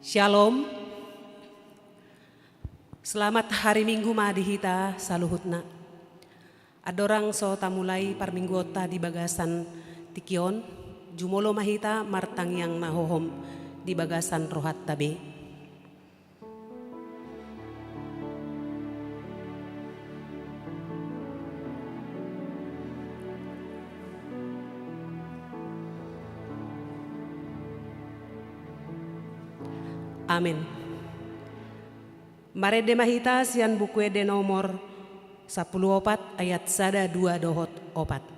Shalom. Selamat hari Minggu madihita saluhutna. Adorang so tamulai parminggota di bagasan tikion, jumolo mahita martang yang nahohom di bagasan rohat tabe. Amin. Marede mahita sian buku de nomor 14 ayat 1 2 dohot 4.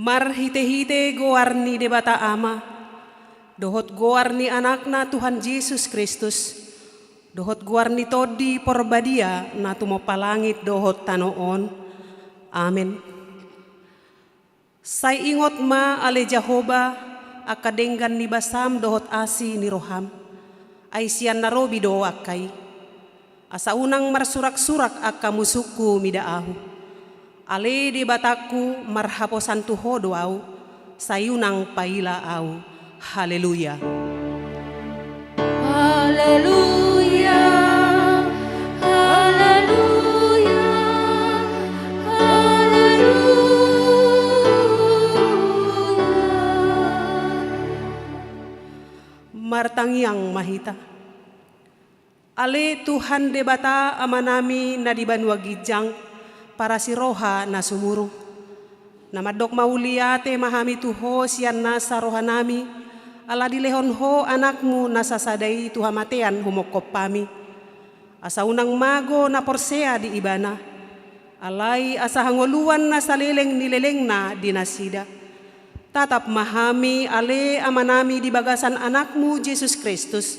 Mar hite-hite goarni debata ama, dohot goarni anakna Tuhan Yesus Kristus, dohot goarni todi porbadia na tumo palangit dohot tanoon. Amin. Say ingot ma ale Jehovah akadenggan ni basam dohot asi ni roham, ay siyan narobi do akay. Asa unang marsurak-surak akka musuku midaahu. Ale di bataku marhaposan tuhodo au, sayunang paila au. Haleluya. Haleluya. Haleluya. Haleluya. Martangyang mahita. Ale Tuhan debata amanami na di banwa gijang, para si roha na sumurong. Namadok mauliate mahami tuho siyan nasa roha nami, ala dilehon ho anakmu nasa sadai tuhamatean humokop pami. Asa unang mago na porsea di ibana, alay asa hangoluan na salileng nileleng na dinasida. Tatap mahami ale amanami di bagasan anakmu Jesus Kristus,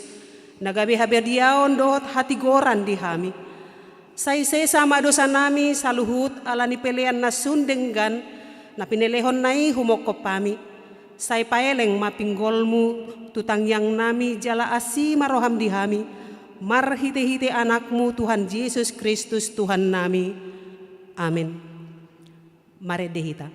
Nagabi habediaon dohot hati goran di hami. Say sama dosa nami saluhut ala ni pelean na sundenggan na pinelehon nai humokop pami. Say paeleng mapinggolmu tutang yang nami jala asi maroham di hami. Marhite-hite anakmu Tuhan Yesus Kristus Tuhan nami. Amin. Mare dehita.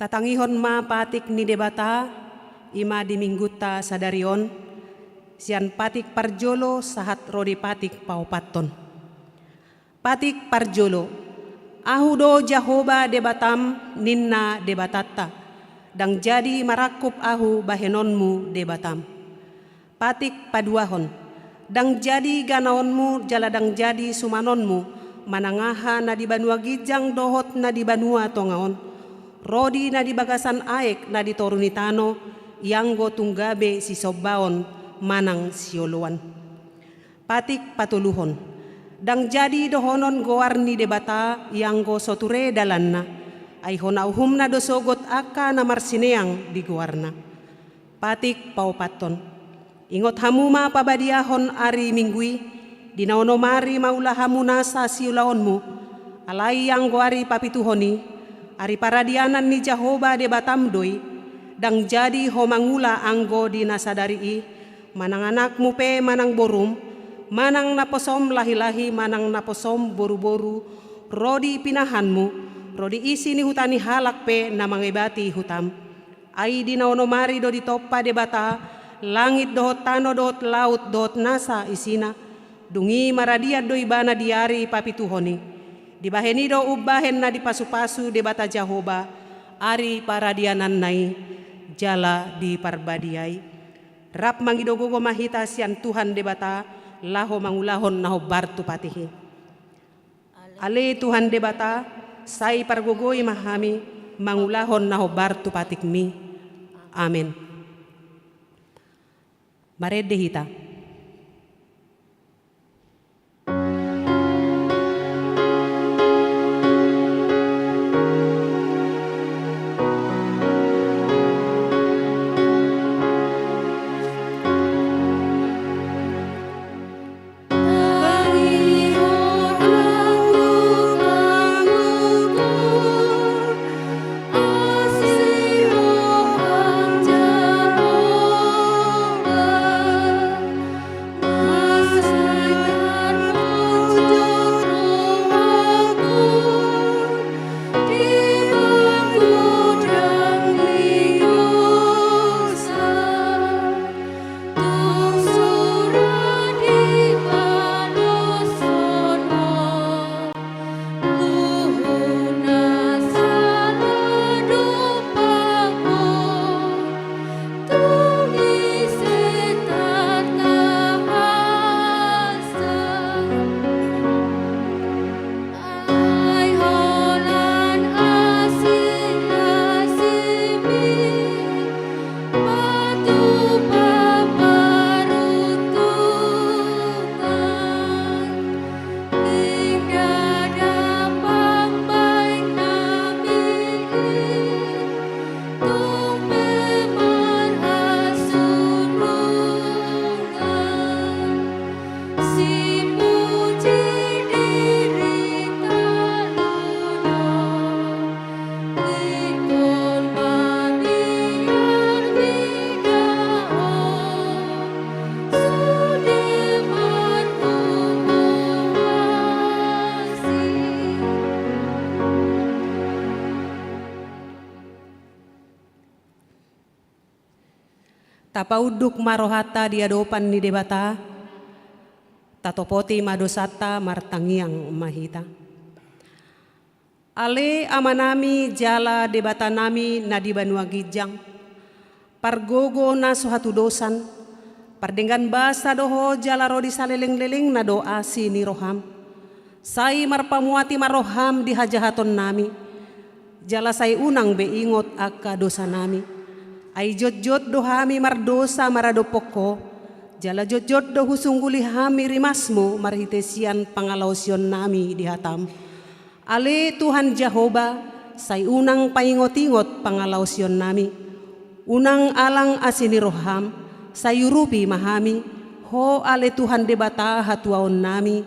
Tatangihon ma patik ni debata, ima di mingguta sadarion, sian patik parjolo sahat rodi patik paupaton. Patik parjolo, ahudo Jahoba debatam ninna debatatta, dang jadi marakup ahu bahenonmu debatam. Patik paduahon, dang jadi ganaonmu jaladang jadi sumanonmu, manangaha na di banua gijang dohot na di banua tongaon. Rodi na di bagasan aek na di torunitano yang go tunggabe si sobaon manang sioluan. Patik patuluhon, dang jadi dohonon goarni debata yang go soture dalanna, ay honauhum na dosogot aka na marsineang di goarna. Patik paupaton, ingot hamuma pabadiahon ari minggui, dinaonomari maulahamu nasa siulaonmu, alay yang go ari papituhoni, ari paradianan ni Jahoba debatam doi, dang jadi homangula anggo di nasadari manang anakmu pe manang borum, manang naposom lahi-lahi manang naposom boru-boru, rodi pinahanmu, rodi isi ni hutani halak pe na mangebati hutam. Ai di naonomari do di topa debata, langit dohot tano dohot laut dohot nasa isina, dungi maradia doi bana diari papituhoni. Dibahenido ubahen na di pasu-pasu debata Jahoba, ari paradianan nai jala di parbadiai. Rap mangidogogo mahita sian Tuhan debata, laho mangulahon naho bartu patihi. Ale Tuhan debata, sai pargogoi mahami, mangulahon naho bartu patikmi. Amin. Mare dehita. Tapauduk marohata diadopan ni debata, tatopoti madosata martangiang mahita. Ale amanami jala debata nami na di Banua Gijang, pargogo na suhatu dosan, pardenggan basa doho jala rodi saleleng-leleng na doa si ni roham. Sai marpamuati maroham di hajahaton nami, jala sai unang beingot akka dosa nami. Ay jot-jot do hami mardosa marado poko, jala jot-jot do husungguli hami rimasmu marhitesian pangalausion nami di hatam. Ale Tuhan Jehovah, say unang paingot-ingot pangalausion nami. Unang alang asini roham, sayurupi mahami. Ho ale Tuhan debata hatuaon nami,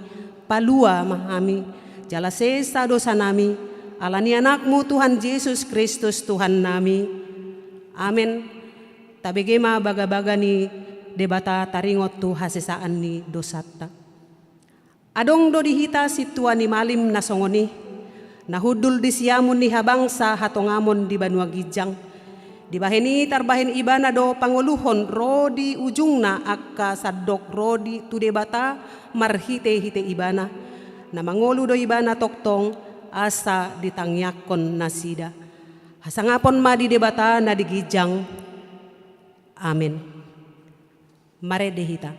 palua mahami. Jala sesa dosa nami, alani anakmu Tuhan Yesus Kristus Tuhan nami. Amen. Tabegema baga-baga ni debata taringot tu hasesaan ni dosata. Adong do dihita situa ni malim na songoni, nahudul di siamun ni habangsa hatongamon di Banua Gijang. Di baheni tarbahen ibana do panguluhon rodi ujungna akka sadok rodi tu debata marhite-hite ibana. Na mangolu do ibana toktong asa ditangyakon nasida. Hasangapon ma di debata na di Gijang. Amen. Mare dehita.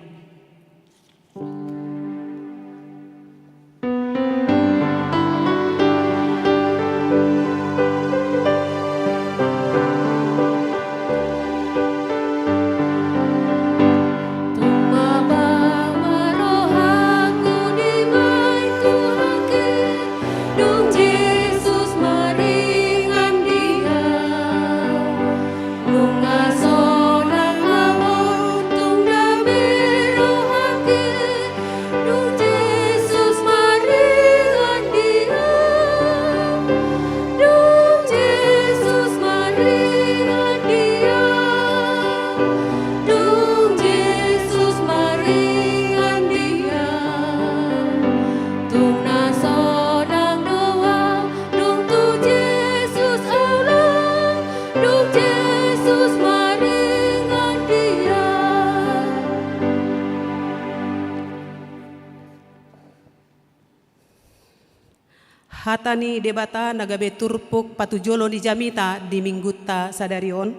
Hatani debata nagabe turpuk patujolo di jamita di mingguta sadarion.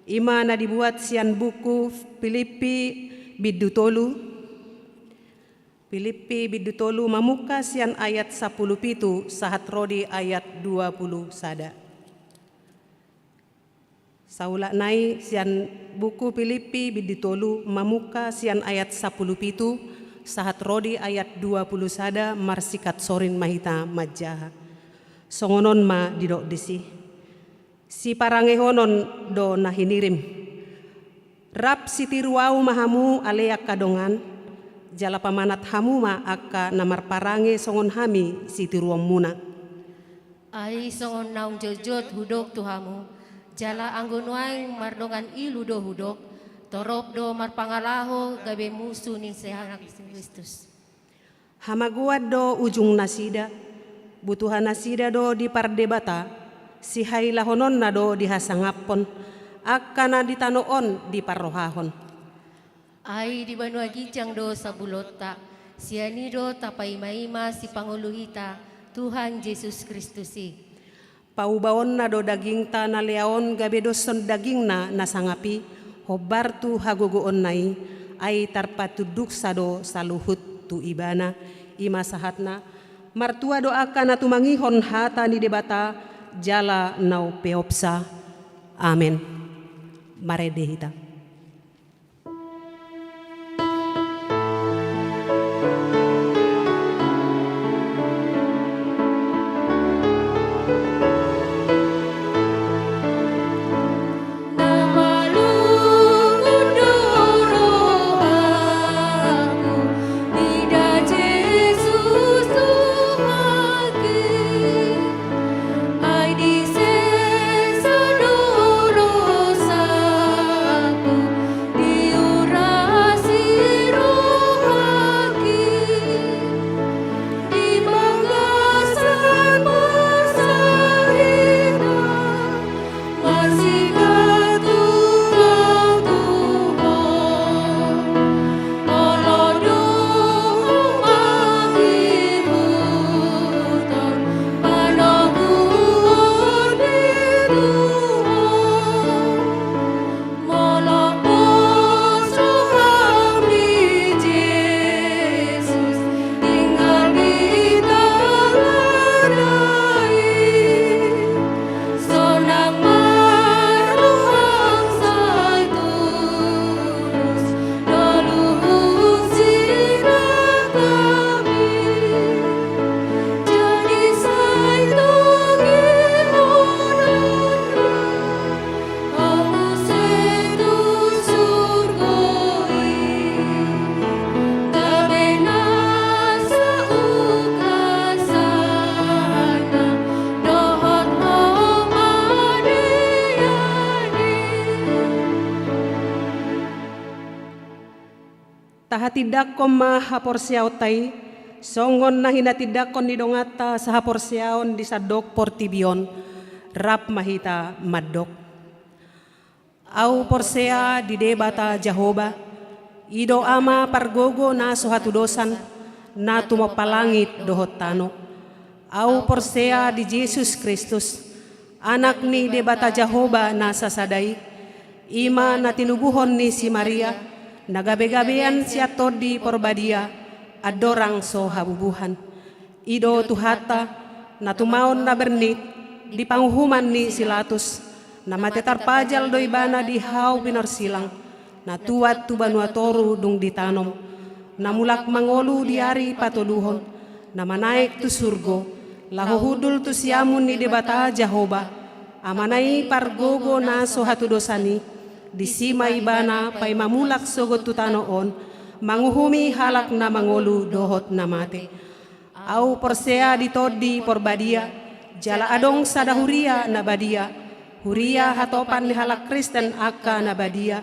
Ima na dibuat sian buku Filipi bidutolu. Filipi bidutolu mamuka sian ayat 10 pitu sahat rodi ayat 20 sada. Saula nai sian buku Filipi bidutolu mamuka sian ayat 10 pitu sahat rodi ayat 20 sada marsikat sorin mahita majaha. Songonon ma didok disi. Si parangehonon do nahinirim. Rap sitiruau mahamu alea kadongan. Jala pamanat hamu ma akka namar parange songon hami sitiruam muna. Ai songon naung jojot hudok tuhamu. Jala anggon waing mardongan ilu do hudok. Torop do marpangalaho gabe musuh ning sehanak Kristus. Hamaguad do ujung nasida, butuhan nasida do di pardebata, si hailahonon na do dihasangapon, akkana ditanoon di parrohahon. Ay di Banua Gijang do sa bulota, siani do tapaimaima si Panguluhita, Tuhan Yesus Kristusi. Paubaon na do daging ta na leaon gabe do son daging na nasangapi, hobar tu hagogoon nai ay tarpatuduk sado saluhut tu ibana ima sahatna martua doakan na tumangihon hata ni debata jala nau peopsa. Amen. Mare dehita. Ay di se sa dorosa tahatidak ma haporsiaw tay, songon na hinatidakon ni dongata sa haporsiaon di sadok portibion, rap mahita maddok. Au porsea di debata Jehovah, ido ama pargogo na suhatudosan, na tumapalangit dohot tano. Au porsea di Jesus Kristus, anak ni debata Jehovah na sasaday, ima na tinubuhon ni si Maria, nagabe-gabean siya todi porbadia, adorang so habubuhan. Ido tuhata, na tumaon na bernit, di panghuman ni Silatus, na matetarpajal do ibana di haw pinorsilang, na tuat tu banuatoru dung ditanom, na mulak mangolu diari patuluhon, na manaik tu surgo, lahuhudul tu siamun ni debata Jehovah, amanai pargogo na so hatudosani, di sima ibana pay mamulak sogot tutanoon, manguhumi halak na mangolu dohot na mate. Au porsea di todi porbadia, jala adong sada huria na badia, huria hatopan ni halak Kristen aka na badia,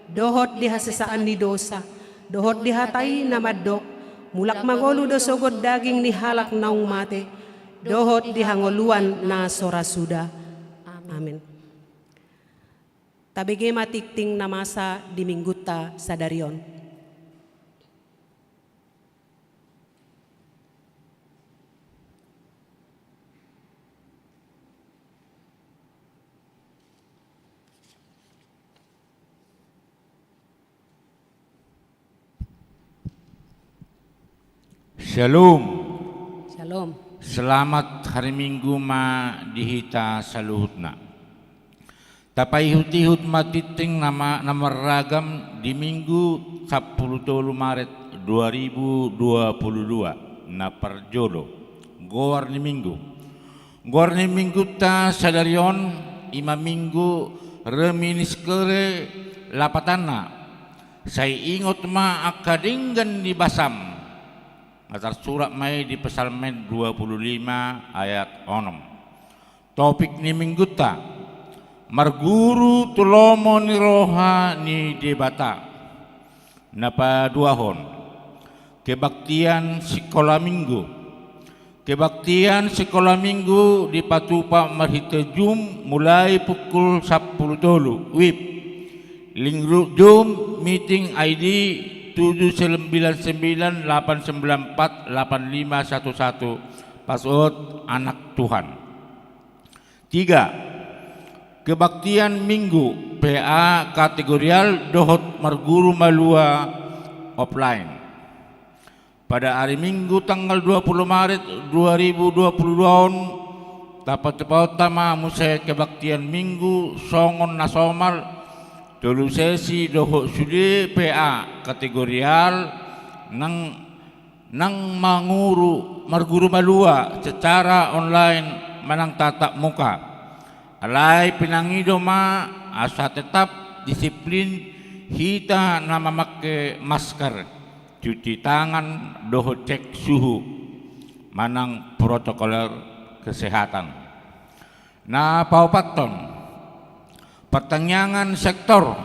dohot di hasesaan ni dosa, dohot di hatay na maddok, mulak mangolu do sogot daging ni halak naung mate, dohot di hangoluan na sorasuda. Amin. Tabige matikting na masa di mingguta sa darion. Shalom. Shalom. Selamat hari Minggu ma dihita saluhutna. Tapay hutihut matiting nama ragam di Minggu 10 Maret 2022 na parjodo. Gowar ni Minggu. Gowar ni Minggu ta sadarion ima Minggu reminis kere lapatana. Say ingot ma akadinggan di basam. Atar surat mai di Psalmen 25 ayat 6. Topik ni Minggu ta marguru tulomo ni roha ni debata napaduahon kebaktian sekolah minggu. Kebaktian sekolah minggu di Patupa marhitejum mulai pukul 10 tolu wib lingru jum meeting ID 79989485511 password anak Tuhan. 3. Kebaktian Minggu PA kategorial dohot marguru malua offline. Pada hari Minggu tanggal 20 Maret 2022 dapat tama musai kebaktian Minggu songon nasomal dulu sesi dohot sude PA kategorial nang marguru malua secara online manang tatap muka. Alai pinangido ma asa tetap disiplin hita na memakai masker, cuci tangan, doho cek suhu, manang protokoler kesehatan. Na paupaton, pertanyaan sektor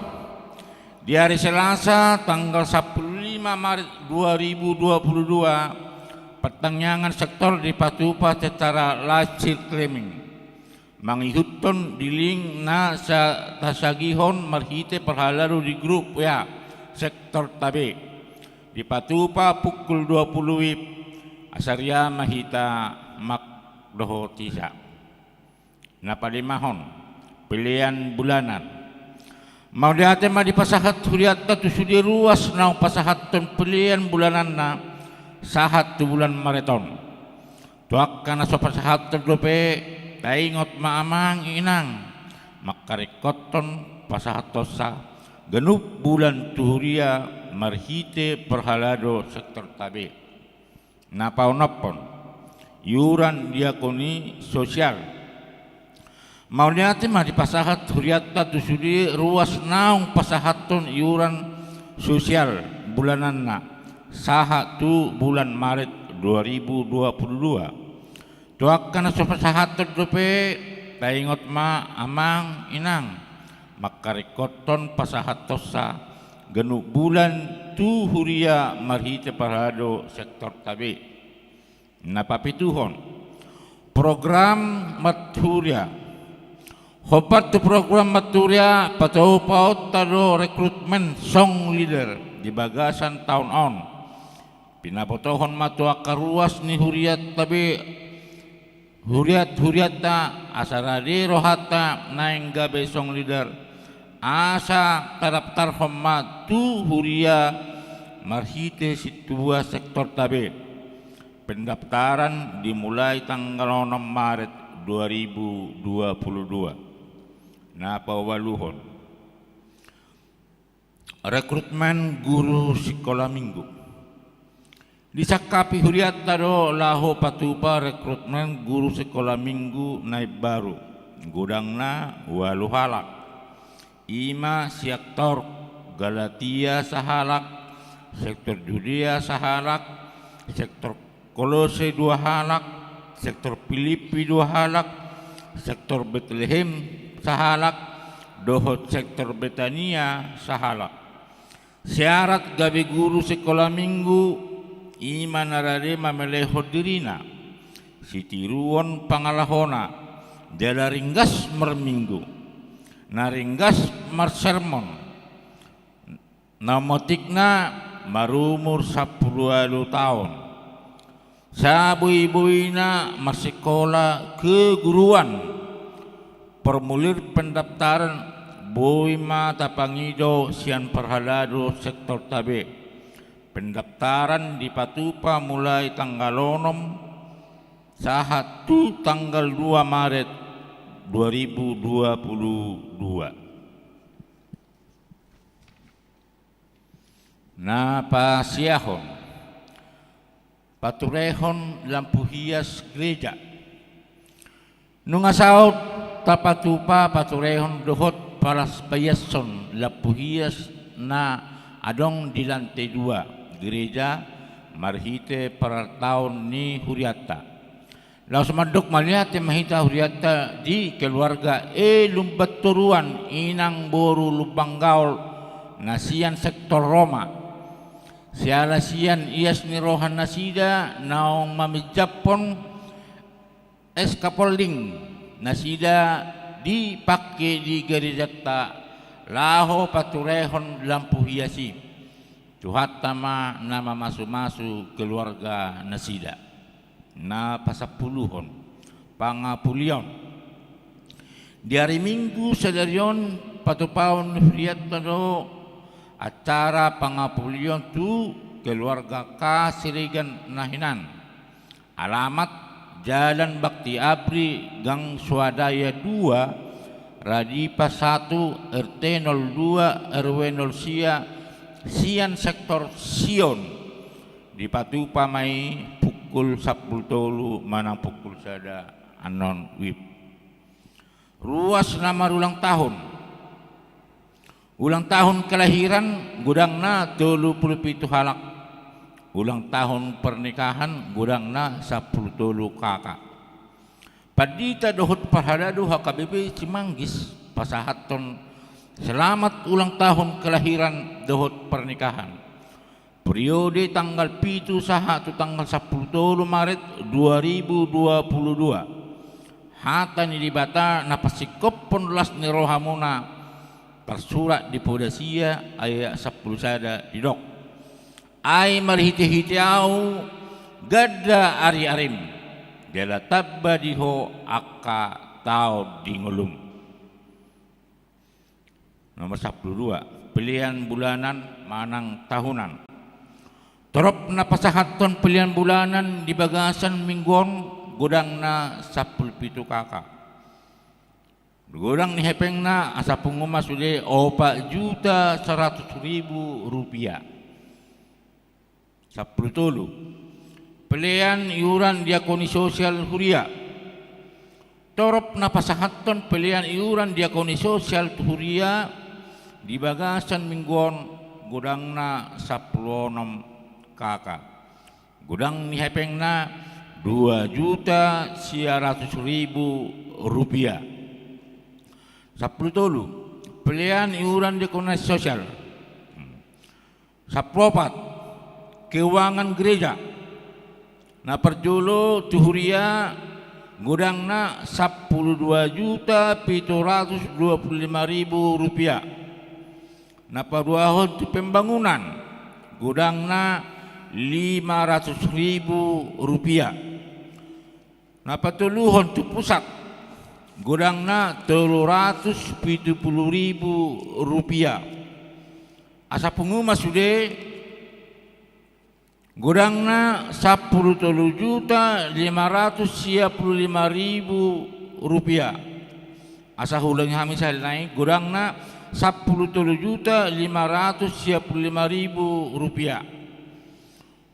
di hari Selasa tanggal 15 Maret 2022, pertanyaan sektor di Patupa secara live streaming. Mangihutton di link na sa tasagihon marhite perhalaru di grup ya sektor tabe di Patupa pukul 20 wib asarya mahita makdoho tisa napalimahon pilihan bulanan mau diate ma di pasahat huriatta tu sudi ruas na pasahaton pilihan bulanan na sahat tu bulan Mareton tuak kana so pasahat terdope taingot maamang inang makarikoton pasahatosa genup bulan tuhuria marhite perhalado sektor tabe napaunapon yuran diakoni sosial mau niati mah di pasahat huriatta tusudi ruas naung pasahaton yuran sosial bulananna saha tu bulan Maret 2022 tuakan sopasahat terdope taingot ma amang inang makarikoton pasahatosa genuk bulan tu huria marhite parado sektor tabe. Napapituhon program maturia. Hopat tu program maturia patau paut tado rekrutmen song leader di bagasan tahun on. Pinapotohon matu akaruas ni huriat tabe huriat ta asarade rohata naing gabe song leader asa taraptar homma tu huria marhite situa sektor tabe. Pendaftaran dimulai tanggal 6 Maret 2022. Napawaluhon rekrutmen guru sekolah minggu disakapi huriat tado laho patupa rekrutmen guru sekolah minggu naib baru gudangna walu halak ima sektor Galatia sahalak sektor Judea sahalak sektor Kolose 2 halak sektor Filipi 2 halak sektor Bethlehem sahalak dohot sektor Betania sahalak. Syarat gabe guru sekolah minggu iman narade mamelehod dirina sitiruon pangalahona jala ringgas merminggu naringgas marsermon namotikna marumur 10 tahun sabui-buina masekolah keguruan. Formulir pendaftaran boy mata pangido sian perhalado sektor tabe. Pendaftaran di Patupa mulai tanggal 6 sahatu tanggal 2 Maret 2022. Napa siahon paturehon lampu hias gereja nungasaut tapatupa paturehon dohot paras payason lampu hias na adong di lantai 2 gereja marhite para tahun ni huriata. Lalu semadok malihat mahita huriata di keluarga lumbat turuan inang boru lubang gaul nasian sektor Roma. Siala sian ias ni rohan nasida naong mamijapon eskapolding nasida dipakai di gereja laho paturehon lampu hiasi tuhat tama nama masu-masu keluarga nasida na pasapuluhon pangapulion di hari Minggu sadarion patupaon huriat tado acara pangapulion tu keluarga Kasirigan Nahinan alamat Jalan Bakti Abri Gang Swadaya 2 Radipa 1 RT 02 RW 0 Sian sektor Sion di Patupa mai pukul 10 manang pukul sada anon wib. Ruas nama ulang tahun kelahiran gudangna 37 halak. Ulang tahun pernikahan gudangna 10 kakak. Padita dohot parhadadu HKBP Cimanggis pasahaton selamat ulang tahun kelahiran dohot pernikahan. Periode tanggal 7 saha tu tanggal 10 Maret 2022. Hata ni dibata napasikop ponlas ni rohamuna tersurat di Podasia ayat 10 sada didok. Ai marhiti-hiti au gada ari-arim dela tabba diho akka tau dingulum. Nomor 12 pilihan bulanan manang tahunan. Torop na pasahaton pilihan bulanan di bagasan mingguon gudangna 17 kakak. Gudang ni hepengna asa penguma sude 4.100.000 rupiah. 10 pilihan iuran diakoni sosial huria. Torop na pasahaton pilihan iuran diakoni sosial huria di bagasan mingguon gudangna 16 kakak. Gudang ni hepengna 2.900.000 rupiah. 10 pilihan iuran diakoni sosial Sapropat keuangan gereja. Na perjulo tuhuria gudangna 12.725.000 rupiah. Na paduahon tu pembangunan gudangna 500.000 rupiah. Na patuluhon tu pusat gudangna 370.000 rupiah. Asa penguma sude gudangna 10.555.000 rupiah. Asa hulang kami saya naik gudangna 10.555.000 rupiah.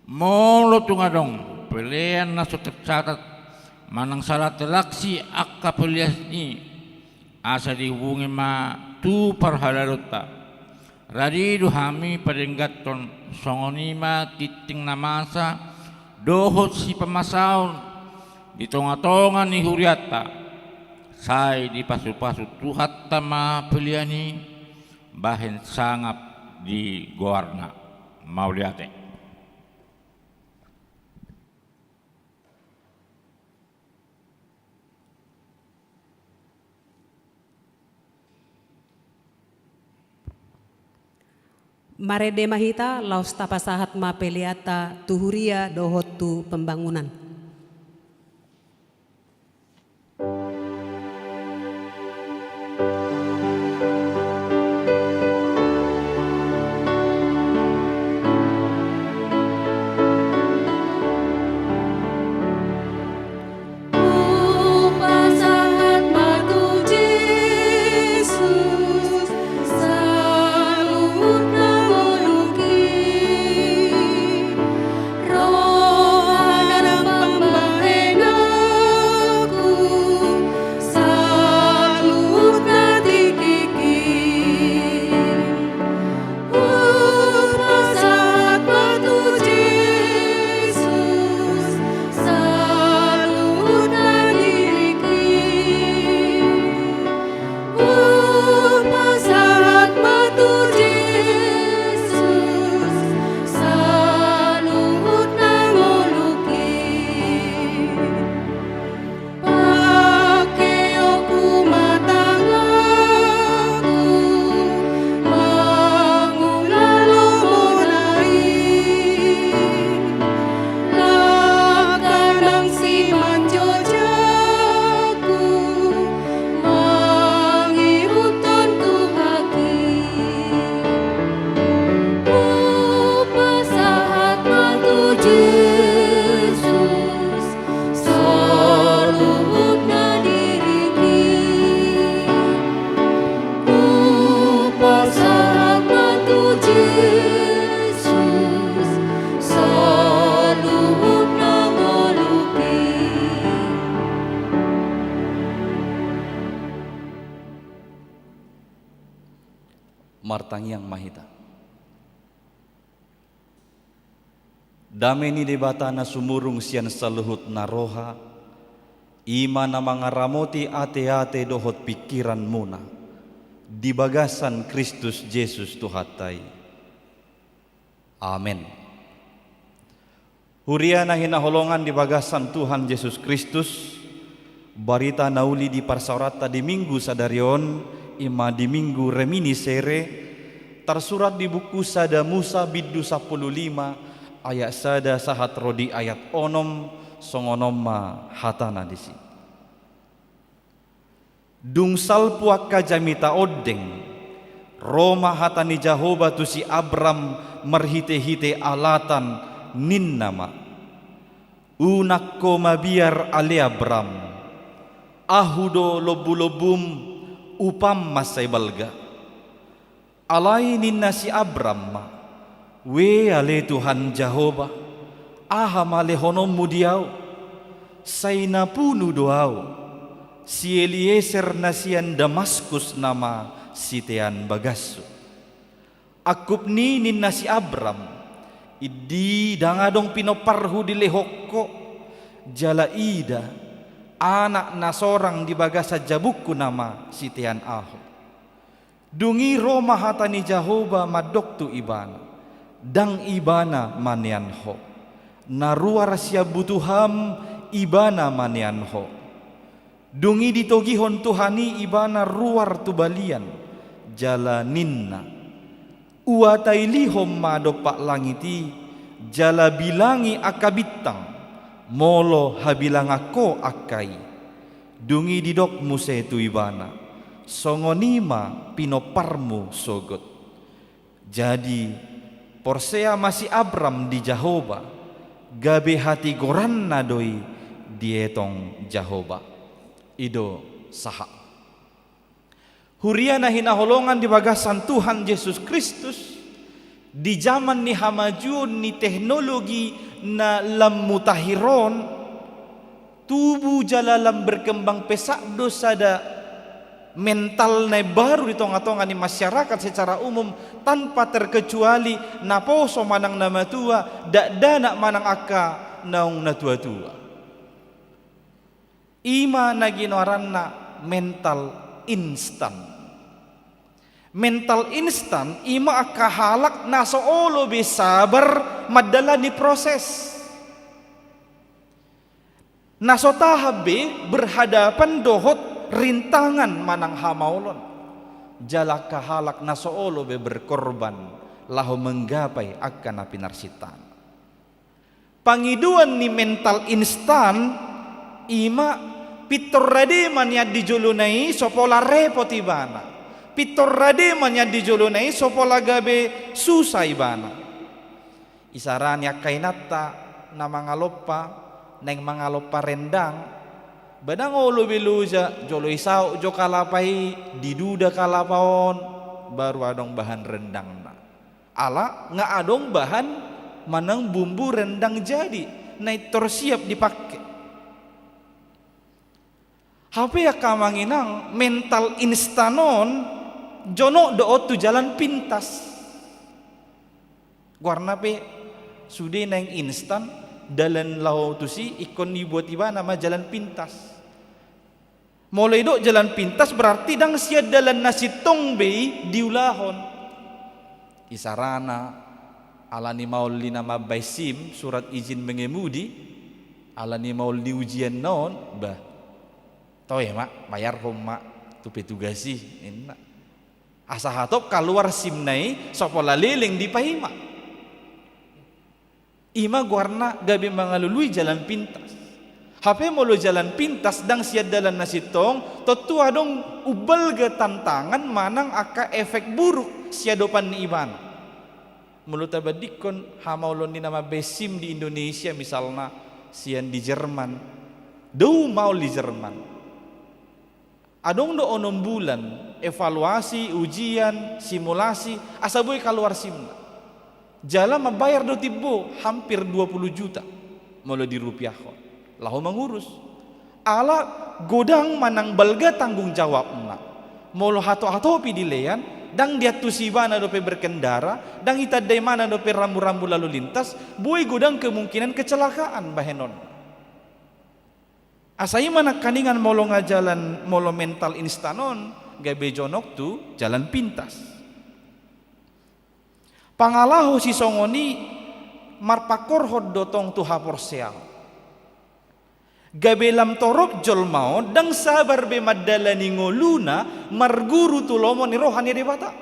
Molo tungadong pelian naso tercatat manang salah telaksi akka pelias ni asa dihubungi ma tu parhalalota. Radidu hami padenggaton songonima kiting namasa dohot si pemasaun di tonga-tonga ni huriata sai di pasu-pasu tuhat tama peliani bahen sangap di goarna mauliate. Marede mahita laus tapasahat ma peliata tuhuria dohot tu pembangunan. Martangyang mahita. Dameni debata na sumurung siyan sa luhut na roha, ima na mga ramoti ate-ate dohot pikiran muna, di bagasan Kristus Jesus tuhatay. Amen. Huria na hinaholongan di bagasan Tuhan Yesus Kristus, barita nauli di parsaurata di minggu sadarion, ima di minggu reminiscere, tersurat di buku Sada Musa biddu 15 ayat sada sahat rodi ayat onom songonomma hatana disi. Dungsal puaka jamita odeng Roma hatani Jahoba tu si Abram merhite-hite alatan ninnama unakko mabiar ali Abram ahudo lobu-lobum upam masay balga alay ninna si Abram we ale Tuhan Jahoba aha malehonom mudiaw say napuno doaw si Eliezer na siyan Damaskus nama sitean bagaso akup ni ninna si Abram idi dangadong pinoparhu di lehokko jala ida anak na sorang di bagasa jabukku nama sitean aho dungi Roma hatani Jahoba madok tu ibana dang ibana manianho. Naruar siya butuham ibana manianho. Dungi ditogihon Tuhani ibana ruar tubalian jalaninna. Uatai lihom madopak langiti jala bilangi akabitang molo habilang ako akai. Dungi didok muse tu ibana songonima pinoparmu sogot. Jadi porsea masih Abram di Jahoba, gabe hati goran nadoi dietong Jahoba. Ido saha. Huriana hinaholongan di bagasan Tuhan Yesus Kristus di zaman ni hamajuan ni teknologi na lamutahiron tubuh jalalam berkembang pesak dosa da mental na baru di tonga-tonga ni masyarakat secara umum tanpa terkecuali naposo manang nama tua dak dana manang aka naung na tua-tua. Ima naginoranna mental instan. Mental instan ima aka halak naso olo besabar madala ni proses. Naso tahabe berhadapan dohot rintangan manang hamaulon. Jala kahalak naso olo be berkorban lahu menggapai akan pinarsitan. Pangiduan ni mental instan ima pitor rade manya dijulunai sopola repot ibana. Pitor rade manya dijulunai sopola gabe susah ibana. Isaran ya kainata na mangalopa neng mangalopa rendang badang olo beluja jolo isau jo kalapai diduda kalapaon baru adong bahan rendang na. Ala nga adong bahan manang bumbu rendang jadi naik tersiap dipakai. HP ya kamanginang mental instanon jono doot tu jalan pintas. Warna pe sudah neng instan dalan lau tu si ikon dibuat iba nama jalan pintas. Mulai dok jalan pintas berarti dang siad dalan nasi tongbe diulahon. Isarana alani maul li nama baisim surat izin mengemudi alani maul di ujian non bah. Tahu ya mak bayar mak tu petugasi enak. Asa hatop keluar simnai sopola leleng di pahima. Ima guarna gabi mangalului jalan pintas. HP molo jalan pintas dang siad dalan nasitong totu adong ubal ge tantangan manang aka efek buruk siadopan ni iban. Mulut abadikon hamaulon ni nama besim di Indonesia misalnya sian di Jerman. Dau mau di Jerman. Adong do onom bulan evaluasi, ujian, simulasi asaboy keluar simna. Jala membayar do tibo hampir 20 juta molo di rupiah. Lahu mengurus. Ala godang manang balga tanggung jawabna. Molo hato-hato pi dilean dang dia tusibana dope berkendara, dang itadai mana dope rambu-rambu lalu lintas, boy godang kemungkinan kecelakaan bahenon. Asai mana kaningan molo ngajalan molo mental instanon gabe jonok tu jalan pintas. Pangalaho si songoni marpakorhod dotong tu haporseal. Gabe lam torok jolmao dang sabar be madalani ngoluna marguru tulomo ni rohani debata.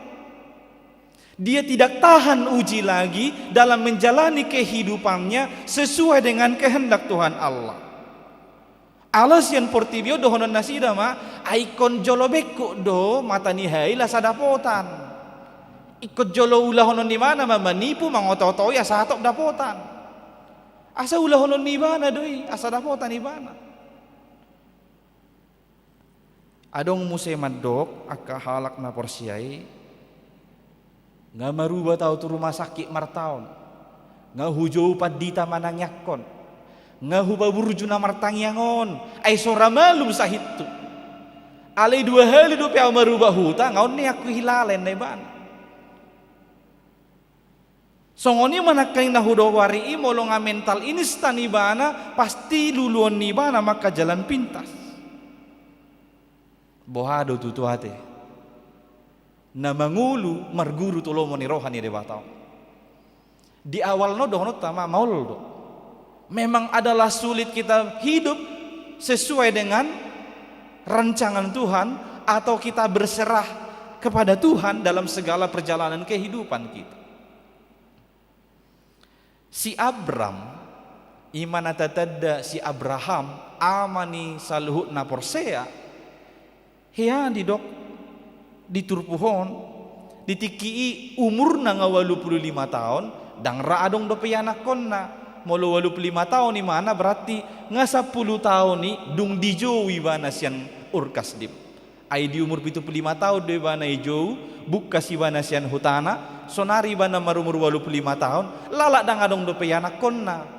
Dia tidak tahan uji lagi dalam menjalani kehidupannya sesuai dengan kehendak Tuhan Allah. Alas yang portibio dohonon nasida ma aikon jolobeko do mata ni hai la sadapotan. Ikut jolo ulahonon di mana manipu mangoto-oto ya satop dapotan. Asa ulahonon di mana doi asa dapotan di mana. Adong muse madok aka halak na porsiai nga maruba tau tu rumah sakit martaon nga hujau padita manang yakon nga hubaburu juna martangyangon ay sora malum sahitu alay 2 hali do piaw maruba huta ngaon ni aku hilalen na iban songoni manakain na hudawari molo nga mental instan ibana pasti luluan ibana maka jalan pintas bohado tutuate na mangulu marguru tulomo ni rohani debataw Di awal no doh tama maul do. Memang adalah sulit kita hidup sesuai dengan rancangan Tuhan atau kita berserah kepada Tuhan dalam segala perjalanan kehidupan kita. Si Abram imana tatadda si Abraham amani saluhut na porsea hea didok diturpuhon ditikii umur na nga 85 tahun dang raadong do pianak konna molo 85 tahun ni mana berarti nga 10 tahun ni dung dijowi bana sian urkasdim ay di umur 75 tahun do bana ijow bukas ibana sian hutana sonari bana marumur 85 tahun lala dang adong do pianak konna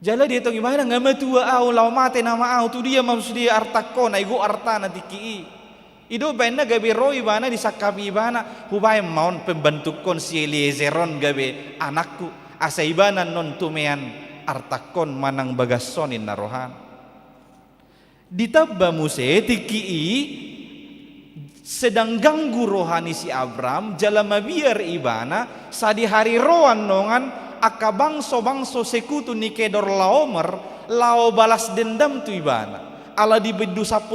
jala dia tong ibana nga matua au law mate nama au tu dia maksud dia artakon ay go arta na tikii ido bana gabe roi bana disakabi bana hubay maun pembentukon si Eliezeron gabe anakku asa ibana non tumean artakon manang bagasonin narohan ditabba muse tikii sedang ganggu rohani si Abram jala mabiar ibana sadi hari roan nongan akabangso sekutu ni kedor laomer lao balas dendam tu ibana ala di bedu 10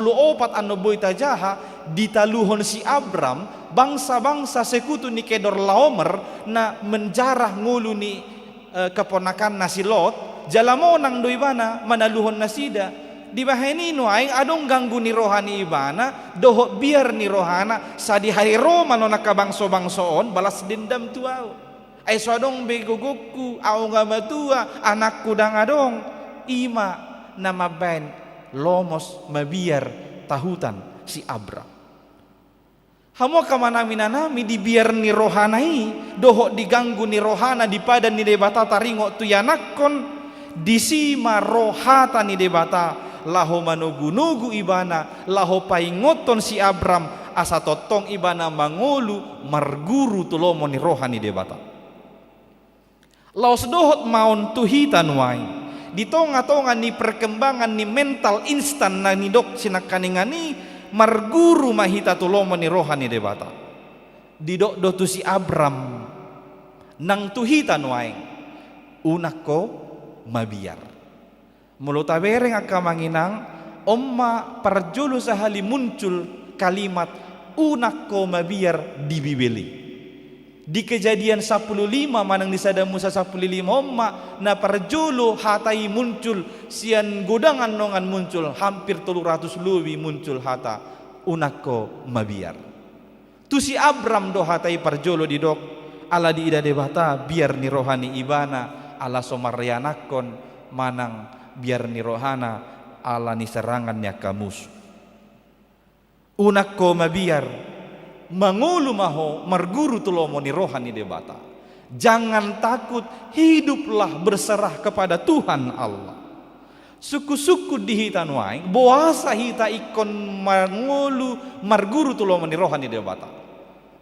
anu boy tajaha ditaluhon si Abram bangsa-bangsa sekutu ni kedor laomer na menjarah ngulu ni keponakan nasi Lot jalamonang do ibana manaluhon nasida di baheni no aing adong ganggu ni rohani ibana doho biar ni rohana sadi hari Roma no nakabangso-bangsoon balas dendam tuau ay so adong begogoku au nga matua anakku dang adong ima na mabain lomos mabiar tahutan si Abram hamo kamana minanami dibiar ni rohanai doho diganggu ni rohana di pada ni debata taringo tu yanakon disima rohata ni debata laho manugu-nugu ibana laho paingoton si Abram asa totong ibana mangolu marguru tulomo ni rohani debata laos dohot maun tuhitan wai di tonga-tonga ni perkembangan ni mental instan na ni dok sinakaningani marguru mahita tulomo ni rohani debata didok do tu si Abram nang tuhitan waing unak ko mabiar mulo tabereng akamanginang omma parjulu sahali muncul kalimat unak ko mabiar di Bibeli di Kejadian 15 manang di sada Musa 15 omma na parjulu hatai muncul sian godangan nongan muncul hampir 300 luwi muncul hata unakko mabiar tu si Abram do hatai parjulu di dok ala di ida debata biar ni rohani ibana ala somaryanakon manang biar ni rohana ala ni serangannya kamus unakko mabiar mangulu maho marguru tulomo ni rohani debata jangan takut hiduplah berserah kepada Tuhan Allah suku-suku dihitan waing boasa hita ikon mangulu marguru tulomo ni rohani debata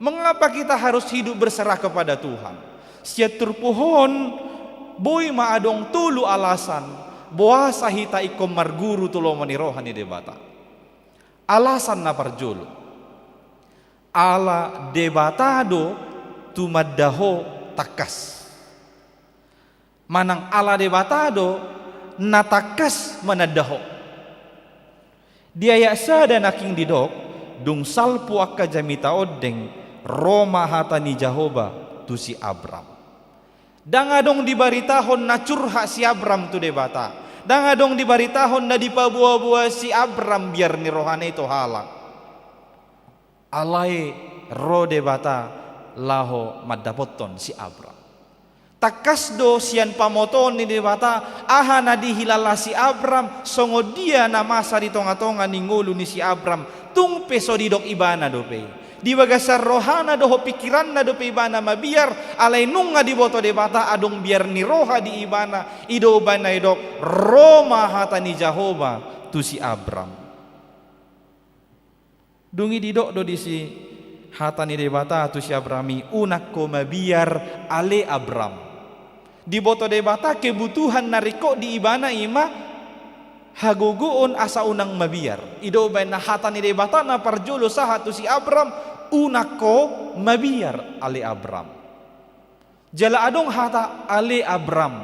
mengapa kita harus hidup berserah kepada Tuhan siatur pohon boy maadong tulu alasan boasa hita ikon marguru tulomo ni rohani debata alasan na parjulu ala debatado tumaddaho takas manang ala debatado natakas manadaho dia yasa dan aking didok dung salpu akka jamita odeng Roma hatani Jahoba tu si Abram dangadong dibaritahon na curha si Abram tu debata dangadong dibaritahon na dipabuah-buah si Abram biar ni rohane itu halang alai rode bata laho madapoton si Abram takasdo sian pamoton ni debata aha na dihilala si Abram songo dia na masa di tonga-tonga ningulu ni si Abram tung peso didok ibana dope di bagasar rohana doho pikiran na dope ibana mabiar alai nunga di boto debata adong biar ni roha di ibana ido bana idok Roma hatani Jahoba tu si Abram dungi didok do di si hatani debata tu si Abrami unak ko mabiar ale Abram di boto debata kebutuhan nariko di ibana ima hagogoon asa unang mabiar ido bay na hatani debata na parjolo saha tu si Abram unak ko mabiar ale Abram Jala adong hata ale Abram,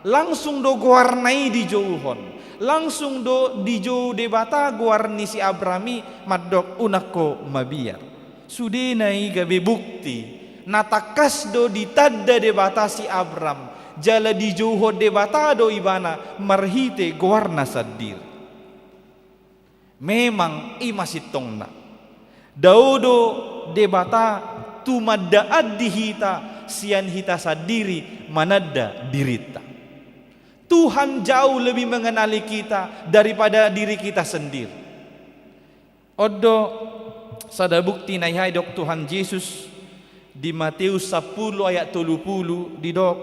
langsung do guarnai di jauhon, langsung do di jauh debata guarni si Abrami madok unako mabiar. Sudenai gabe bukti, natakas do ditadda debata si Abram, jala di jauh debata do ibana marhite guarna sadir. Memang imasitong na. Daudo debata tumaddaad dihita sian hita sadiri manada dirita. Tuhan jauh lebih mengenali kita daripada diri kita sendiri. Odo sada bukti naihai dok Tuhan Yesus di Matius 10 ayat 30 di dok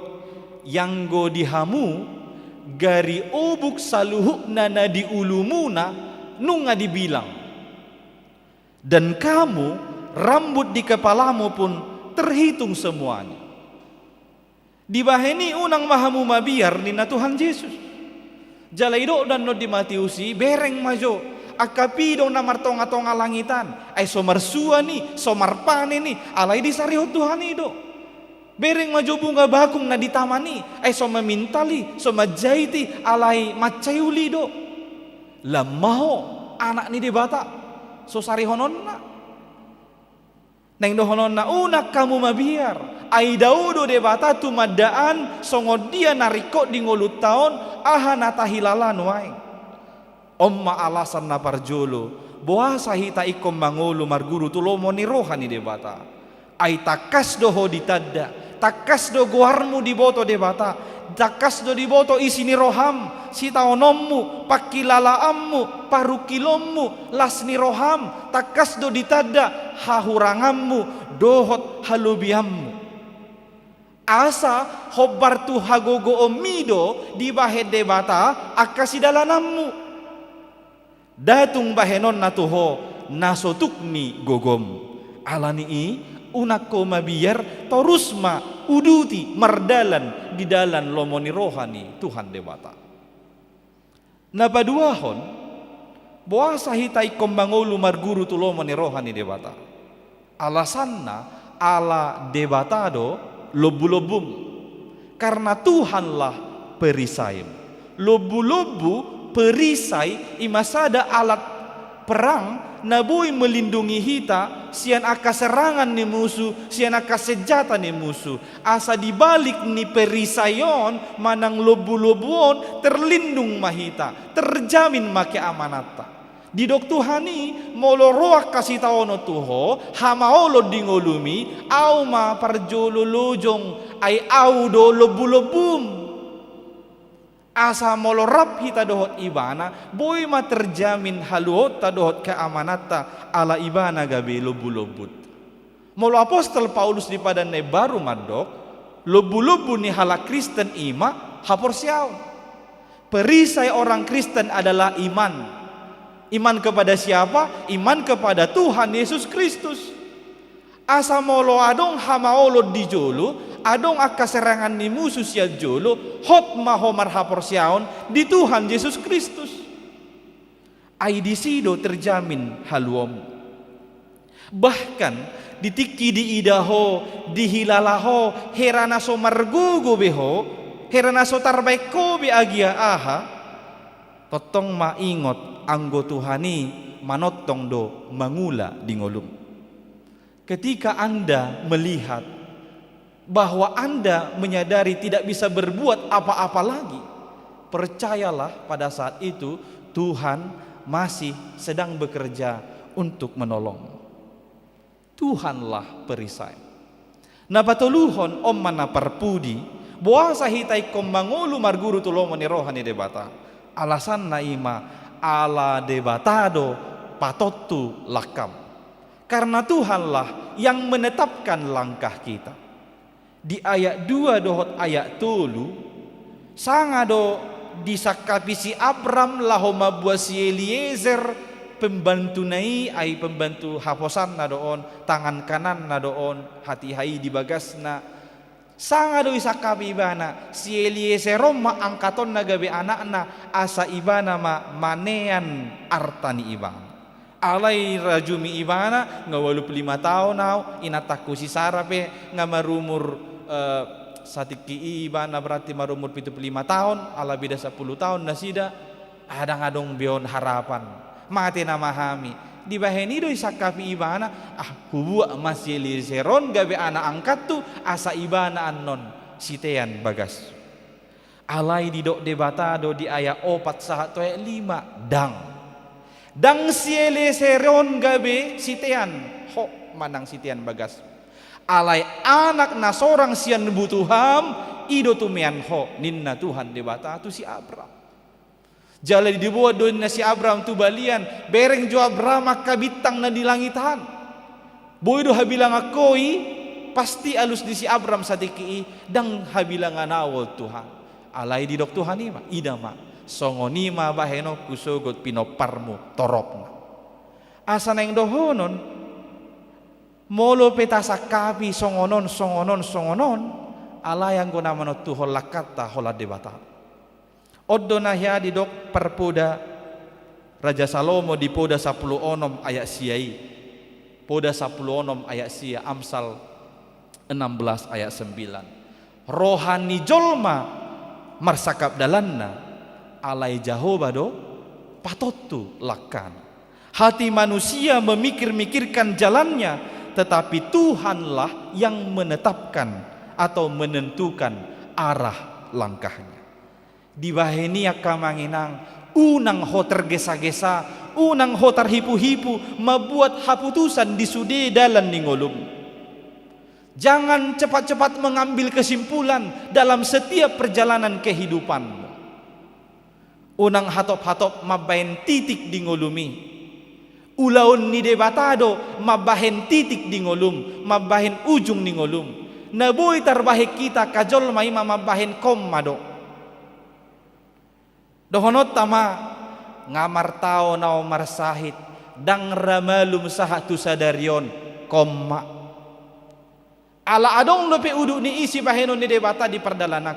yang go dihamu gari obuk saluhukna na di ulumuna nunga dibilang, dan kamu rambut di kepalamu pun terhitung semuanya. Di baheni unang mahamu mabiar nina Tuhan Yesus. Jalaido dan no di Matiusi bereng majo akapido na martonga-tonga langitan ay somarsua ni somarpane ni alay di sariho Tuhan ido. Bereng maju bunga bakung na ditamani ay somamintali somajaiti alay macayuli do. Lamaho anak ni debata so sarihonon na. Neng dohonon na unak kamu mabiar ay daudo debata tumadaan songod dia nariko di ngolut taon aha natahilalan wae. Omma alasan na parjolo boasa hita ikom mangolo marguru tulomo ni rohani debata ay takas doho ditadda takas do guarmu di boto debata takas do di boto isi ni roham si taonommu pakilalaammu parukilommu las ni roham takas do ditadda hahurangammu dohot halubiammu asa hobar tu hagogo omido di bahe debata akasidalanammu datung bahenon natuho nasotukni gogom alani i unako mabiar torusma uduti mardalan di dalan lomoni rohani Tuhan debata. Napaduahon boasa hitai kombangolu marguru tu lomoni rohani debata. Alasanna ala debatado lobu-lobum karena Tuhanlah perisai. Lobu-lobu perisai imasada alat perang nabui melindungi hita sian aka serangan ni musuh sian aka senjata ni musuh asa dibalik ni perisayon manang lobu-lobuon terlindung mahita terjamin make amanata di dok Tuhani moloroak kasih taono tuho hamaolo dingolumi au ma parjolo lojong ay audo lobu-lobum asa molorap hita dohot ibana boy ma terjamin haluot ta dohot keamanata ala ibana gabe lobu-lobut. Molo apostol Paulus di padan ne baru madok lobu-lobu ni hala Kristen ima hapor siaw. Perisai orang Kristen adalah iman. Iman kepada siapa? Iman kepada Tuhan Yesus Kristus. Asa molo adong hamaolo di jolo adong akka serangan ni musuh sia jolo hot mahomar hapor siaon di Tuhan Yesus Kristus ay disido terjamin haluom bahkan ditiki di idaho dihilalaho herana so margugo beho herana so tarbeko be agia aha totong maingot anggo Tuhani manotong do mangula di ngolum. Ketika Anda melihat bahwa Anda menyadari tidak bisa berbuat apa-apa lagi, percayalah pada saat itu Tuhan masih sedang bekerja untuk menolong. Tuhanlah perisai. Napatuluhon om mana parpudi, boasa hitai kombangolu marguru tulomo ni rohani debata. Alasan naima ala debatado patotu lakam. Karena Tuhanlah yang menetapkan langkah kita. Di ayat 2 dohot ayat tolu sangado disakapi si Abram lahoma buah si Eliezer pembantu nai ay pembantu haposan na doon tangan kanan na doon hati hai di bagasna sangado isakapi ibana si Eliezer ma angkaton na gabe anakna asa ibana ma manean artani ibana alay rajumi ibana nga 85 tahun now inataku si Sarape nga marumur satiki ibana berarti marumur 75 tahun, ala beda 10 tahun nasida adang-adong bion harapan. Mati nama hami. Di baheni doi sakapi ibana hubua masih liseron gabe anak angkat tu asa ibana annon sitean bagas. Alai di dok debata do di ayat 4 sahat 5 dang siele seron gabe sitean ho manang sitean bagas. Alai anak na sorang sian butuham ido tumian ho ninna Tuhan debata tu si Abraham. Jala dibuat do na si Abraham tu balian bereng jo Abraham kabitang na di langitan. Boy do habilang akoi pasti alus di si Abraham satiki dang habilang anawol Tuhan. Alai di dok Tuhan ima idama songonima baheno kusogot pinoparmu toropna. Asa neng dohonon molo petasa kapi songonon ala yang guna manot tu hola kata hola debata. Oddo nahya di dok perpoda Raja Salomo di poda 10 onom ayat siai. Poda 10 onom ayat sia Amsal 16 ayat 9. Rohani jolma marsakap dalanna alai Jehovah do patotu lakan. Hati manusia memikir-mikirkan jalannya, tetapi Tuhanlah yang menetapkan atau menentukan arah langkahnya. Di baheni akamanginang unang ho tergesa-gesa, unang ho terhipu-hipu, membuat haputusan di sude dalan ningolum. Jangan cepat-cepat mengambil kesimpulan dalam setiap perjalanan kehidupanmu. Unang hatop-hatop mabahen titik di ngolumi. Ulaun ni debatado mabahen titik di ngolum, mabahen ujung di ngolum. Naboy tarbahik kita kajol may mabahen kommado. Dohonot tama ngamar tao nao marsahit dang ramalum sahatu sadaryon komma. Ala adong lope uduk ni isi baheno ni debata di perdalanak.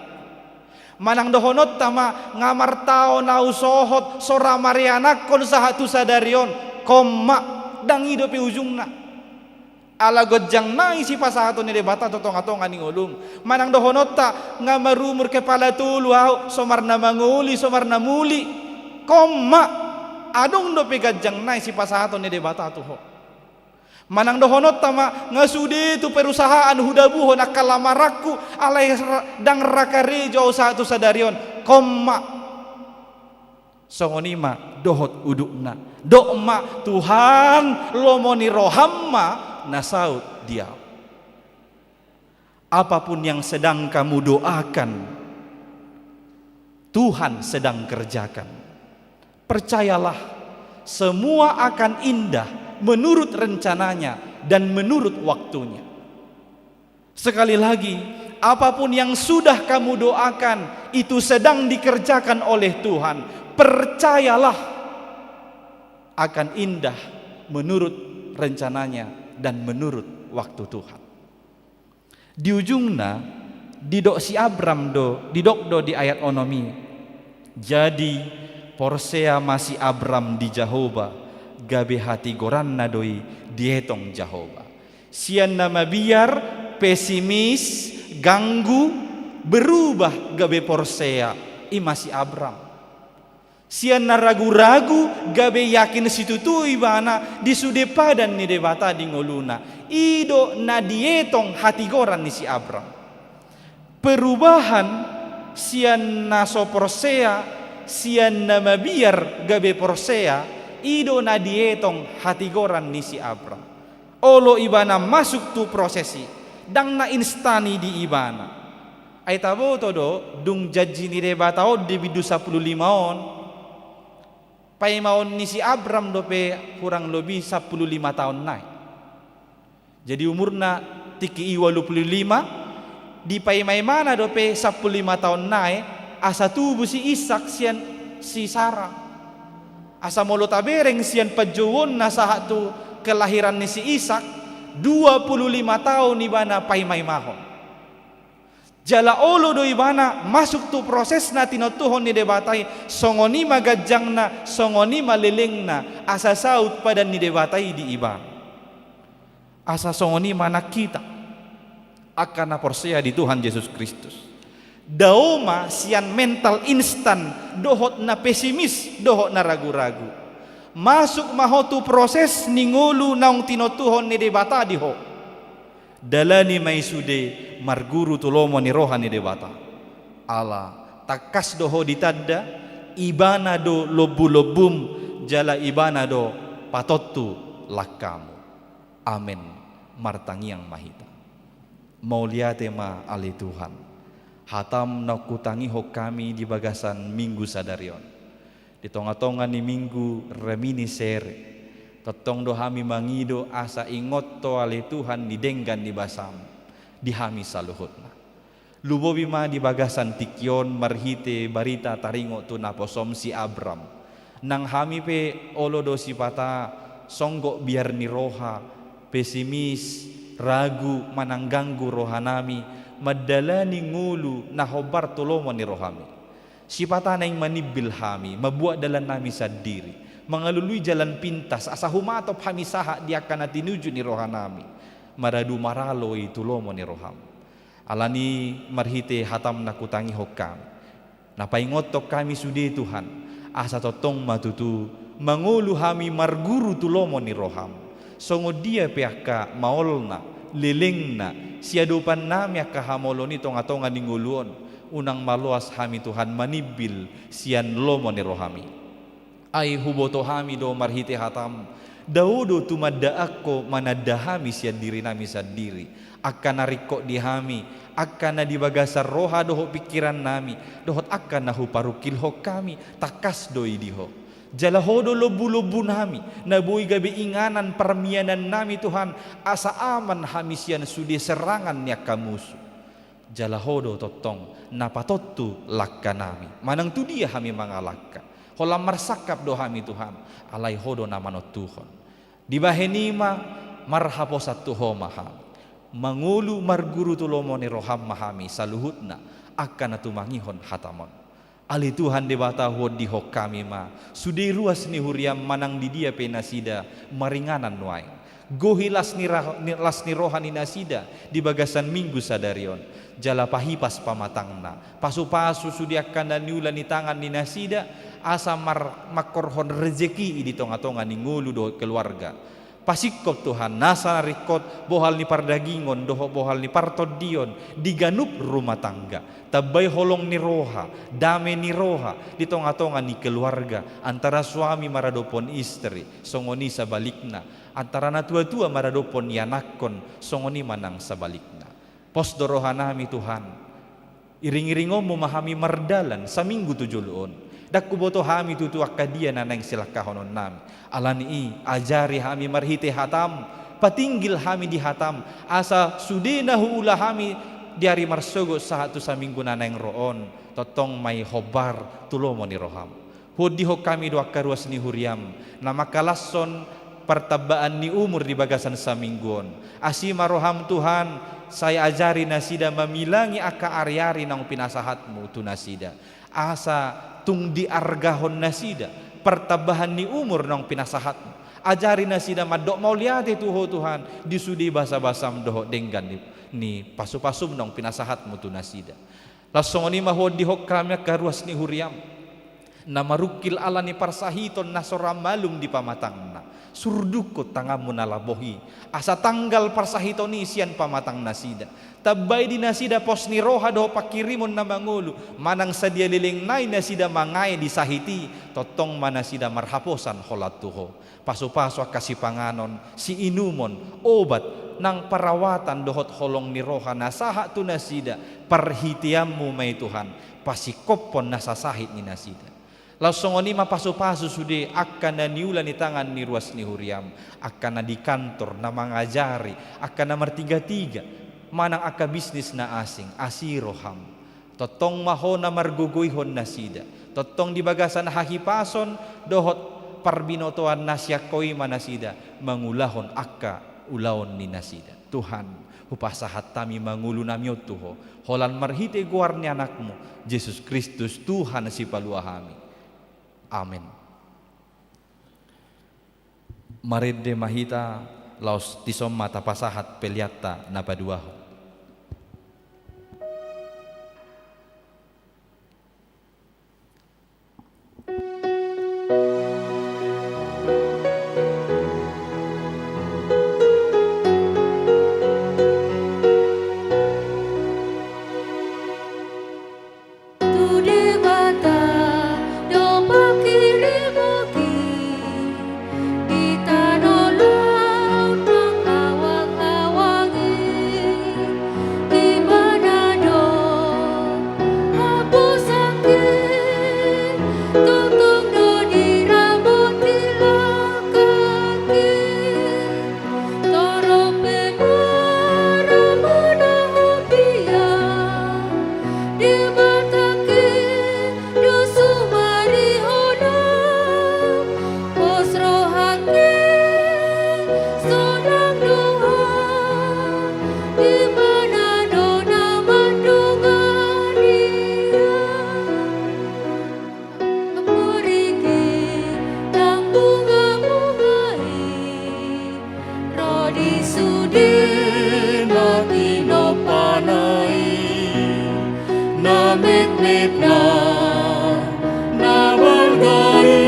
Manang dohonot tama ngamar tao nau sohot sora marianak kon sahatu sadaryon komma dang idope ujungna. Ala gojang na isi pasahato ni debata totong-atongan ni ulum. Manang dohonot ta ngamarumur kepala tulu somar na manguli somar na muli komma adong dope gajang na isi pasahato ni debata tuho. Manang dohonot tama ngasude tu perusahaan hudabuhon akalamaraku alai dang rakarejo satu sadarion komma songonima dohot udukna dokma Tuhan lomoni rohamma nasaut dia. Apapun yang sedang kamu doakan Tuhan sedang kerjakan. Percayalah semua akan indah menurut rencananya dan menurut waktunya. Sekali lagi, apapun yang sudah kamu doakan itu sedang dikerjakan oleh Tuhan. Percayalah akan indah menurut rencananya dan menurut waktu Tuhan. Di ujungna didok si Abram do didok do di ayat onomi. Jadi porsea masih Abram di Jehovah gabe hati goran nadoi dietong Jehovah. Sian nama biar pesimis ganggu berubah gabe porsea imasi Abram. Sian na ragu-ragu gabe yakin situ tu ibana di sude padan ni debata di ngoluna. Ido na dietong hati goran ni si Abram. Perubahan sian na so porsea sian nama biar gabe porsea ido na dietong hati goran ni si Abram. Olo ibana masuk tu prosesi dang na instani di ibana. Ay tabo todo dung jaji ni debata o di bidu 15 on. Paimaon ni si Abram dope kurang lebih 15 tahun naik. Jadi umurna tiki 85 di paimai mana dope 15 tahun naik asa tubuh si Ishak sian si Sarah. Asa molo tabereng sian pajuwon na sahatu kelahiran ni si Ishak 25 tahun ibana paimai mahon. Jala olo do ibana masuk tu proses na tinotuhon ni debatai songoni magajang na songoni malileng na asa saut pada ni debatai di iban. Asa songoni mana kita akan percaya di Tuhan Yesus Kristus. Daoma sian mental instan dohot na pesimis, dohot na ragu-ragu. Masuk mahotu proses ningulu naung tinotuhon ni debata diho. Dalani may sude marguru tulomo ni rohan ni debata. Allah takas doho ditadda ibana do lobu-lobum jala ibana do patotu lakamu. Amin. Martangiang mahita. Mauliate ma ali Tuhan. Hatam na kutangi ho kami di bagasan minggu sadarion. Di tonga-tonga ni minggu remini sere. Totong do hami mangido asa ingot to ali Tuhan di denggan di basam. Di hami saluhutna. Lubobi ma di bagasan tikyon marhite barita taringo tu naposom si Abram. Nang hami pe olodo si pata songgo biar ni roha pesimis ragu manangganggu rohanami madalani ngulu nahobar tulomo ni rohami. Si pata na yung manibil hami mabuat dalan nami sa diri mangalului jalan pintas asa humatop hami saha di akan tinuju ni rohanami maradu maralo itulomo ni roham. Alani marhite hatam nakutangi hokam napaingotok kami sudi Tuhan asa totong matutu mangulu hami marguru tulomo ni roham songo dia pihaka maolna lilingna siadupan nami akahamoloni tonga-tonga ninguluon unang maluas hami Tuhan manibil sian lomo ni rohami ay huboto hami do marhite hatam daudo tumadda ako manadahami sian diri nami sadiri akan nariko di hami akan na dibagasar roha doho pikiran nami dohot akan nahu parukil ho kami takas doi diho jalahodo lobu-lobu nami nabui gabi inganan permianan nami Tuhan asa aman hami sian sudi serangan niya kamusu jalahodo totong napatotu lakka nami manang tu dia hami mangalakka holam marsakap do hami Tuhan alai hodo namanot Tuhan dibahenima marhaposat tuho mahal mangulu marguru tulomo ni roham mahami saluhutna akan natumangihon hatamon ali Tuhan debata hod di hok kami ma sudi ruas ni huriam manang di dia penasida maringanan nuai gohi las ni rohani nasida di bagasan minggu sadarion jala pahipas pamatangna pasu-pasu sudi akan dan niulan ni tangan ni nasida asa makorhon rezeki di tonga-tonga ni ngulu do keluarga pasikop Tuhan nasa rikot bohal ni pardagingon doho bohal ni partodion diganup rumah tangga tabay holong ni roha dame ni roha di tonga-tonga ni keluarga antara suami maradopon istri songoni sabalikna antara natua-tua maradopon yanakon songoni manang sabalikna pos dorohanami Tuhan iring-iringom memahami mardalan sa minggu tujulun dakku boto hami tutu akadia nanang silakahonon nami alani ajari hami marhite hatam patinggil hami di hatam asa sudinahu ulah hami diari marsogo sahatu sa minggu nanang roon totong may hobar tulomo ni roham hodi ho kami doa karuas ni huriam nama kalasson pertabaan ni umur di bagasan sa mingguon asima roham Tuhan saya ajari nasida mamilangi aka ari-ari nang pinasahatmu tu nasida asa tung diargahon nasida pertabahan ni umur nang pinasahatmu ajari nasida madok mauliate tuho Tuhan disudi basa-basam doho denggan ni pasu-pasum nang pinasahatmu tu nasida lasong ni mahod dihok kami karuas ni huriam na marukil ala ni parsahiton nasora malum di pamatangna surdukot tangamu nalabohi asa tanggal parsahiton ni sian pamatang nasida tabay di nasida pos ni roha do pakirimon na mangulu manang sadia liling nai nasida mangay di sahiti totong manasida marhaposan holat tuho paso-paso kasipanganon si inumon obat nang perawatan dohot holong ni roha nasaha tu nasida perhitiammu may Tuhan pasikopon nasasahit ni nasida langsung oni mapaso-paso sudi akan na niulan ni tangan ni ruas ni huriam akan na di kantor na mangajari akan na martiga-tiga manang aka bisnis na asing asiroham totong maho na marguguyhon nasida totong di bagasan hahipason dohot parbinotoan nasyakoy manasida mangulahon aka ulaon ni nasida Tuhan hupasahat tami mangulu namyot tuho holan marhite guar ni anakmu Yesus Kristus Tuhan si paluahami amin. Marede mahita laos tisom mata pasahat peliata napaduaho na nabalgai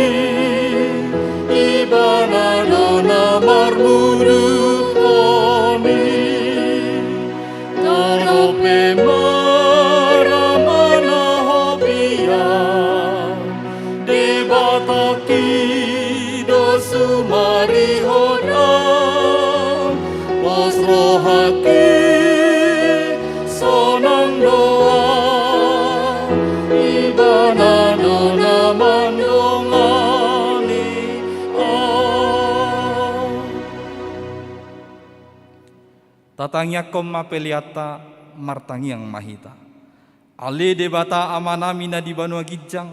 ibanado na marmuru kami tarope maramana hopia debataki dosumari hoda posrohaki sonang doa ibanado naman dongani Tatangya kom mapeliata martangiang mahita. Ale debata amanami na di Banua Gijang.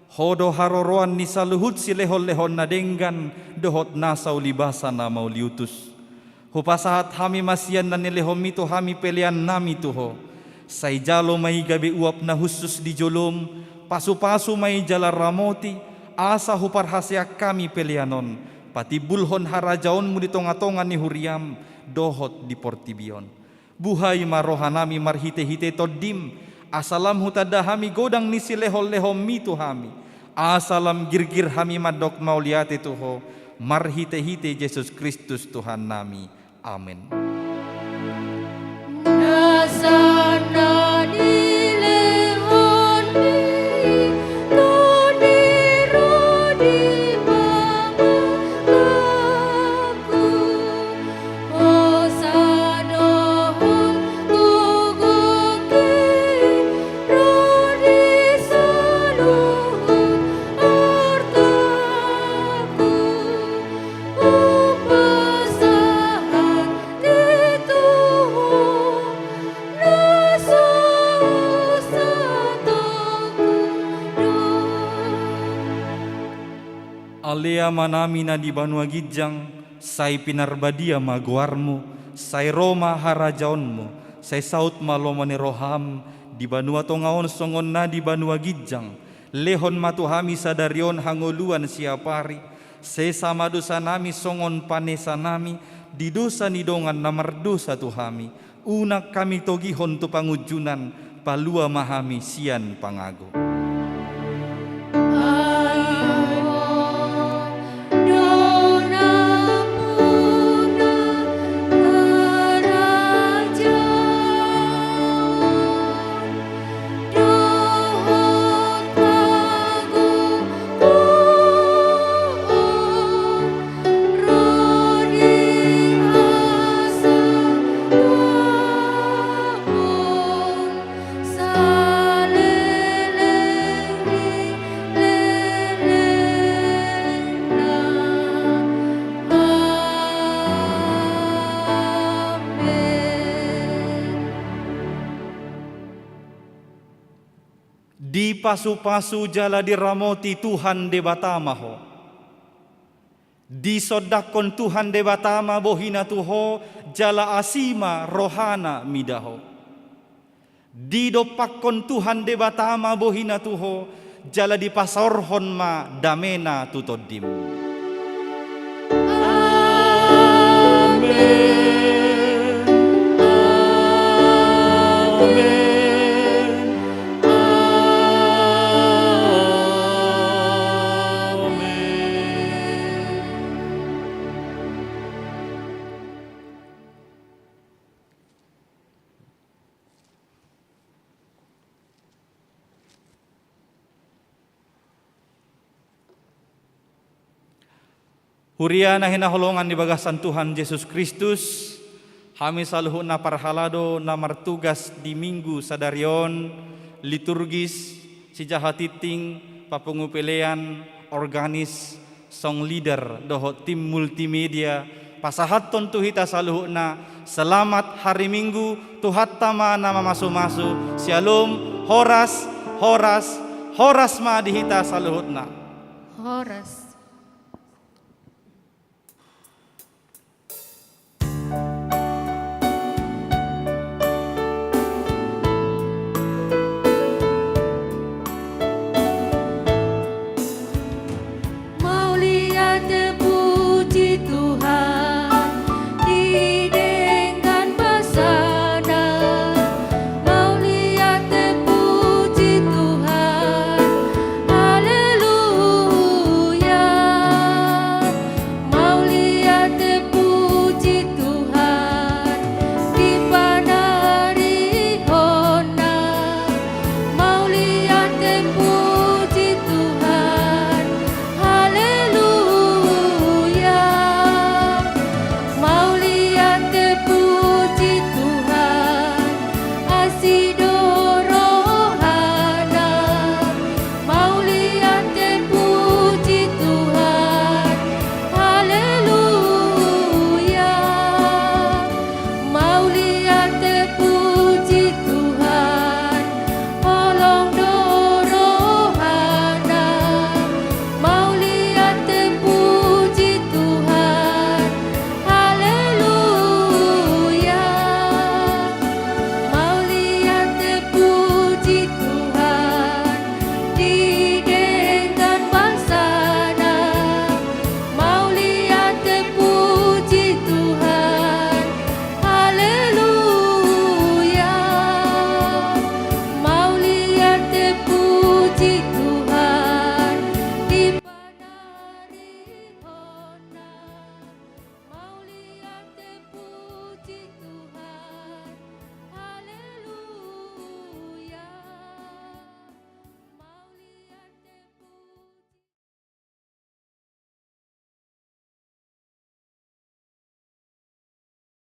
Hodo haroroan ni saluhut si lehon-lehon na denggan dohot nasau libasa na mauliutus. Hupasahat hami masian na nilehom ito hami pelian nami tuho. Say jalo may gabi uap na husus di jolom. Pasu-pasu may jala ramoti. Asa huparhasya kami pelianon. Pati bulhon harajaon mo ditonga-tonga ni Huriam. Dohot di Portibion. Buhay marohanami marhite-hite todim. Asalam hutada hami godang nisi lehol-lehom mito hami. Asalam girgir hami madok mauliate tuho. Marhite-hite Yesus Kristus Tuhan nami. Amin. Nasana dilehon di toniru di mamaku osadohon guguki rodi saluhun artaku upasahan dituhun Alea manami na di Banua Gijang, say pinarbadia maguarmu, say Roma harajaonmu, say saut malomane roham, di Banua tongaon songon na di Banua Gijang, lehon matuhami sadarion hangoluan siapari, say sama dosa nami songon panesa nami, di dosa nidongan namardosa tuhami, unak kami togihon tu pangujunan, palua mahami sian pangago. Di pasu-pasu jala diramoti Tuhan debatamaho. Di sodakon Tuhan debatama bohina tuho jala asima rohana midaho. Di dopakon Tuhan debatama bohina tuho jala di pasorhon ma damena tutodim. Amen. Amen. Huria na hinaholongan di bagasan Tuhan Yesus Kristus, kami saluhun na parhalado na martugas di minggu sadarion, liturgis, si jahatiting, papungupelean, organis, song leader, doho tim multimedia, pasahaton tuhita saluhun na, selamat hari minggu, tuhat tama nama masu-masu, shalom, horas ma dihita saluhun na. Horas.